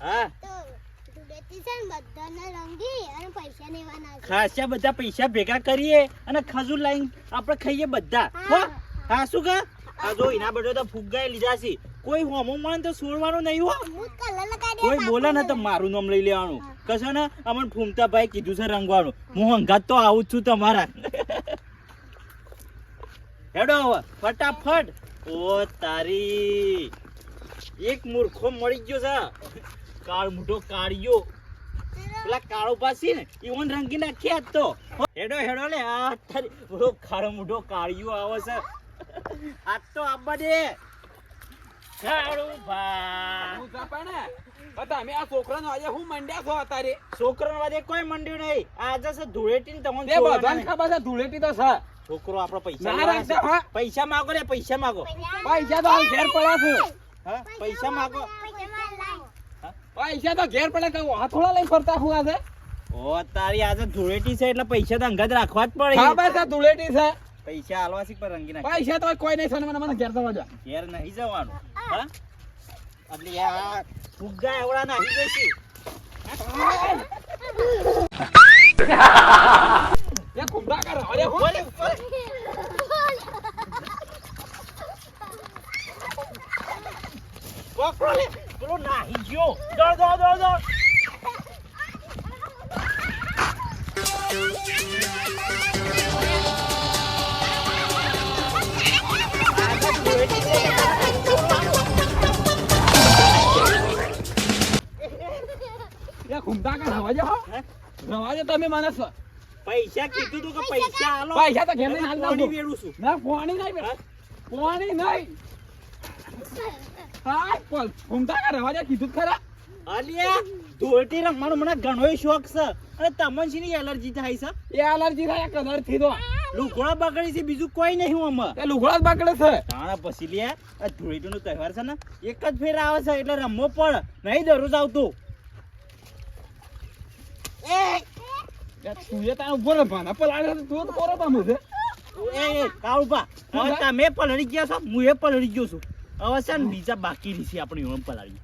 હા ખાસા બધા પૈસા ભેગા કરીએ અને ખજૂર લાઈન આપણે ખાઈએ બધા હો હા શું કા આ જો એના બધો તો ફુગ્ગા લીધા છે કોઈ હોમો મળે તો છોડવાનું નહીં હો કોઈ બોલે ને તો મારું નામ લઈ લેવાનું કશો ને અમને ફૂમતા ભાઈ કીધું છે રંગવાનું હું હંગાત તો આવું જ છું તમારા હેડો હવે ફટાફટ ઓ તારી એક મૂર્ખો મળી ગયો છે કાળ મોટો કાળિયો પેલા કાળો પાસી ને ઈવન રંગી નાખ્યા જ તો હેડો હેડો લે આ તારી ઓલો કાળો મોટો કાળિયો આવે છે આજ તો આબા દે કાળો ભા હું જાપાને તમે આ છોકરાનો આજે હું મંડ્યા છો અત્યારે છોકરાનો વાદે કોઈ મંડ્યું નહીં આજે છે ધૂળેટી ને તમને તે બધાને ખબર છે ધૂળેટી તો છે છોકરો આપણો પૈસા ના રાખશે, હા. પૈસા માંગો રે પૈસા માંગો પૈસા તો હાલ ઘેર પડ્યા છે હા પૈસા માંગો પૈસા તો ઘેર પડે કે હાથોડા લઈને ફરતા હું આજે ઓ તારી આજે ધૂળેટી છે એટલે પૈસા તો અંગત રાખવા જ પડે ખબર છે ધૂળેટી છે પૈસા હાલવા શીખ પર રંગી નાખ પૈસા તો કોઈ નહીં છે ને મને ઘેર જવા દો ઘેર નહીં જવાનું હા એટલે યાર ફુગ્ગા એવડા નાખી દઈશું એ કુંભા કર અરે હો પકડો લે પેલો નાહી ગયો દોડ દોડ દોડ દોડ એ કુંભા કર રવાજો હો રવાજો તમે મને પૈસા કીધું તું કે પૈસા હાલો પૈસા તો ઘેર લઈને હાલ પાણી દઉં વેડું છું ના પાણી નહીં પાણી નહીં હા પણ કુંભા કર રવાજો કીધું જ ખરા અલિયા ધોળટી રમવાનો મને ઘણોય શોખ છે અને તમને શેની એલર્જી થાય છે એ એલર્જી થાય કલર થી તો લુગડા બગડી છે બીજું કોઈ નહીં આમાં એ લુગડા જ બગડે છે તાણા પછી લે આ ધૂળેટીનો તહેવાર છે ને એક જ ફેર આવે છે એટલે રમવો પડે નહીં દરરોજ આવતું તું એ તારો ઉભો રહે ભાના પલાળે તું તો કોરો પામું છે એ કાળુપા હવે તમે પલળી ગયા છો હું એ પલળી ગયો છું હવે છે ને બીજા બાકી રહી છે આપણી ઓમ પલાળી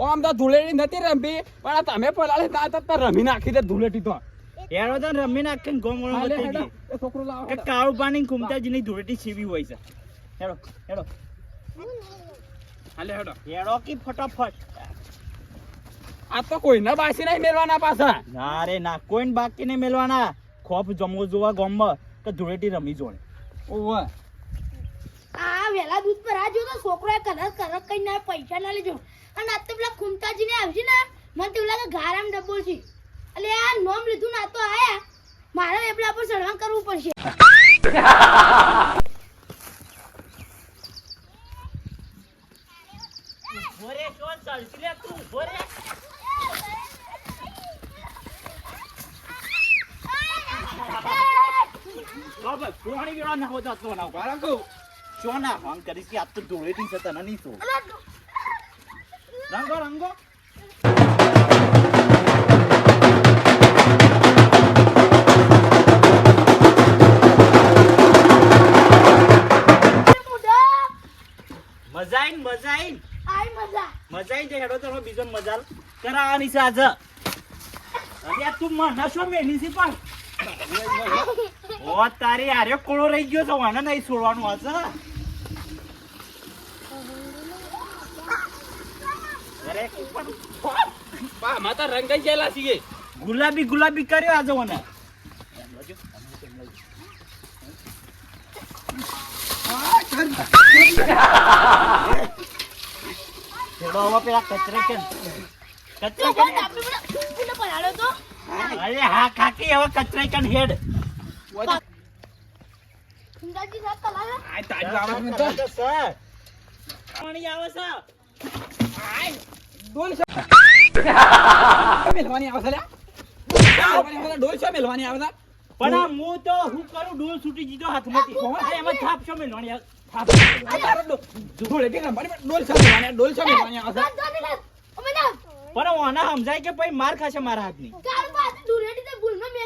આમ તો ધૂળેટી નથી રમી પણ આ તમે પલાળે તા તો રમી નાખી દે ધૂળેટી તો હેડો તો રમી નાખીને ગોમણો હાલે બતાવી હેડો દઈએ એ છોકરો લાવો કે કાળુપાની કુમતાજીની ધૂળેટી સીવી હોય છે હેડો હેડો હાલે હેડો હેડો કે ફટાફટ આ તો કોઈને બાસી નહીં મેળવાના પાછા ના રે ના કોઈને બાકી નહીં મેલવાના ખોફ જમવો જોવા ગોમમાં તો ધૂળેટી રમી જોડે ઓવે આ વેલા દૂધ પર આ જો તો છોકરો કલર કઈ ના પૈસા ના લેજો અને આ તો પેલા ખુમતાજી ને આવશે ને મને તો લાગે ગારામ ડબ્બો છે એટલે આ નોમ લીધું ના તો આયા મારે એપલા પર સળવાણ કરવું પડશે ભોરે શોન ચાલતી લે તું ભોરે બાબા કોણી વેળા ના હોતા તો ના બાળકો સોના ભાંગ કરી કે આ તો ધૂળેટી છે તને નહીં તો રંગો રંગો મજા આઈ મજા આઈ આઈ મજા મજા આઈ હેડો તો બીજો મજા કરાવવાની છે આજે અરે તું મને શું મેલી છે પણ ઓ તારી આરે કોળો રહી ગયો છે વાને નહીં છોડવાનું હશે અરે પા માતા રંગાઈ ગયેલા છીએ ગુલાબી ગુલાબી કર્યો આજે મને ચલો હવે પેલા કચરે કે પુને પલાળો તો અરે હા કાકી હવે કચરે કે હેડ ખુમતાજી સાહેબ પલાળો આ તાજુ આવે છે તો સર પાણી આવે છે ડોલ છે મેલવાની આવે છે લે ડોલ છે મેલવાની આવે છે પણ આ હું તો હું કરું ડોલ છૂટી જીતો હાથમાંથી એમાં થાપશો મેલવાની થાપ આ તારો ધૂળેટી રમવાની ડોલ છે મેલવાની આવે છે પણ ઓના સમજાય કે ભાઈ માર ખાશે મારા હાથની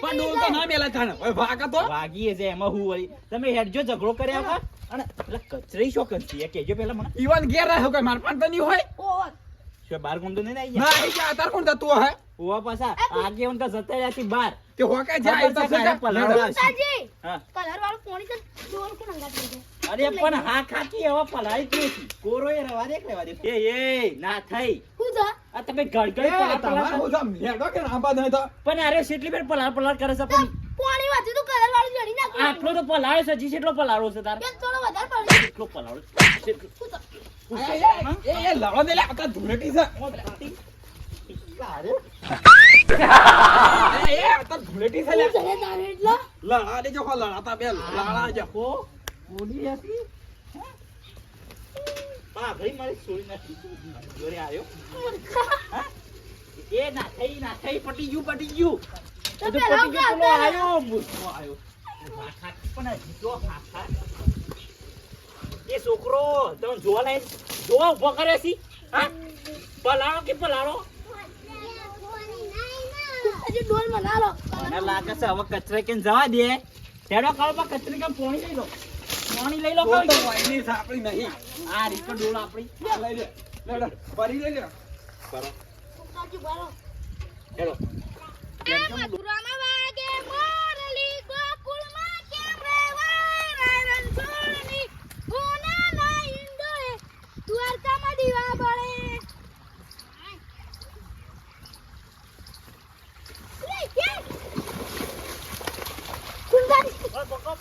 પણ ડોલ તો ના મેલા થાને ઓય ભાગા તો વાગીએ છે એમાં હું વળી તમે હેડજો ઝઘડો કર્યા કા અને એટલે કચરી શો કરતી એ કેજો પેલા મને ઈવન ઘેર રહ્યો કે માર પણ તો નહીં હોય શું બાર કોમ તો નહીં આવી ના ગયા એ કે તાર કોણ થતું હે ઓવા પાછા આગે હું તો જતા રહ્યા છી બાર તે હોકે જાય તો ખબર છે કે પલાળો આવશે. તાજી હા. કલર વાળું પોણી તો ડોલ કોણ અંગાત લઈ જાય અરે પણ હા ખાતી હવે પલાળી જ નથી કોરો એ રવા દે કે રહેવા દે એ ના થઈ હું તો આ તમે ગળગળી પલાળ પલાળ તમારું કરો. તો મેડો કે ના બાદ તો પણ અરે કેટલી બેર પલાળ કરે છે પણ પોણી વાંચી તું કલર વાળું જડી નાખ આટલો તો પલાળ્યો છે હજી કેટલો પલાળો છે તાર એક થોડો વધારે પડી એટલો પલાળો કેટલો? હું તો એ લડો દે લે આ તો ધૂળેટી છે એ આ તો ધૂળેટી છે લે હું જડે તારે એટલો લડા દેજો હો લડાતા બે લડા જો ઓ ઓડી હતી પા ભાઈ મારી છોડી નાખી જોરે આવ્યો હા? એ ના થઈ પટી ગયું તો બધું પેલા પટી ગયું પેલો ઉગાડતા આવ્યો મૂર્ખો આવ્યો વાખા પણ હજી જો વાખા. એ છોકરો તમે જોવા લાય જોવા ઉભો કરે છે હા પલાળો કે પલાળો હજી ડોલ મના લો મને લાગે છે હવે કચરા કેમ જવા દે તેડો કાળમાં કચરી કેમ પોણી લઈ લો પોણી લઈ લો તો કાળ. વાયની સાપડી નહીં આ રીત ડોળ આપણી લઈ લે લડ પરી લઈ લે કરો તાજી બારો હેલો આ મથુરામાં વાગે મોરલી ગોકુળમાં કેમ રેવાય રણછોડની કોનાના ઈંડોળે દ્વારકામાં દીવા બળે લે કે કુંદાની પકડો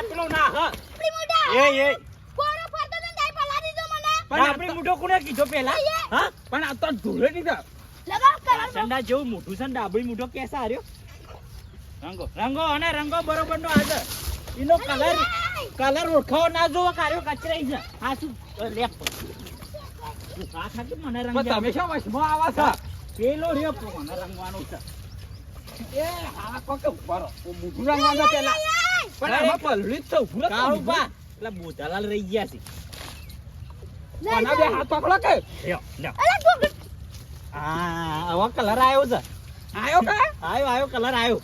પેલો ના હા એ કોરો ફરતો તો તાઈ પલા દીધો મને પણ આપણે મોઢો કોને કીધો પેલા હા પણ આ તો ધૂળેટી છે લગાવ કલર ઠંડા જેવું મોઢું છે ને ડાબડી મોઢો કેસા હાર્યો રંગો અને રંગો બરોબર નો આજે એનો કલર ઓળખાવો ના જોવો કાર્યો કચરાઈ છે આ શું લેપ આ ખાતી મને રંગ પણ તમે શું વશમાં આવા છો પેલો રહ્યો મને રંગવાનો છે એ હા કોકે ઉભારો ઓ મુઠું રંગવાના પેલા પણ આમાં પલડી જ તો ઉભું કાળું બા એટલે બોધાલાલ રહી ગયા છે આના બે હાથ પકડો કે લ્યો લ્યો અલા ગોગલ આ હવે કલર આવ્યો છે આયો કે આવ્યો કલર આવ્યો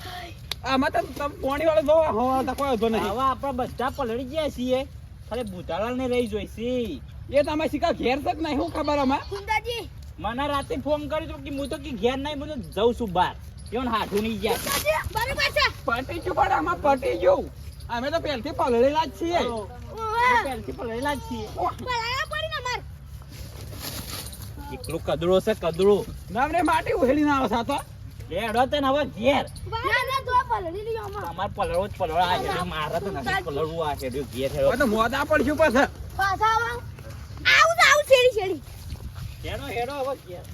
આમાં તો તમે પોણી વાળો જો હવા તો કોઈ હતો નહીં હવે આપણા બધા પલળી ગયા છીએ ખાલી બોધાલાલ ને રહી જોઈશી એ તમે શીખા ઘેર તક નહીં હું ખબર આમાં કુંદાજી મને રાતે ફોન કર્યો તો કે હું તો કે ઘેર નહીં હું તો જઉં છું બહાર કેવું હાથું નહીં ગયા કુંદાજી બરોબર છે પટી ગયું પણ આમાં પટી ગયું અમે તો પહેલથી પલળેલા જ છીએ ઓવા પહેલથી પલળેલા જ છીએ પલાયા પડી ને માર એકલો કદડો છે કદડો નામને માટી ઉહેલી ના આવે સાતો લેડો તને હવે ઘેર ના ના તો પલળી લીધો અમાર તમારે પલળવો જ પલળો આ હેડ્યો મારે તો નથી પલળવું આ હેડ્યો ઘેર હેડો તો મોદા પડશું પાછા પાછા આવું શેડી શેડી હેડો હવે ઘેર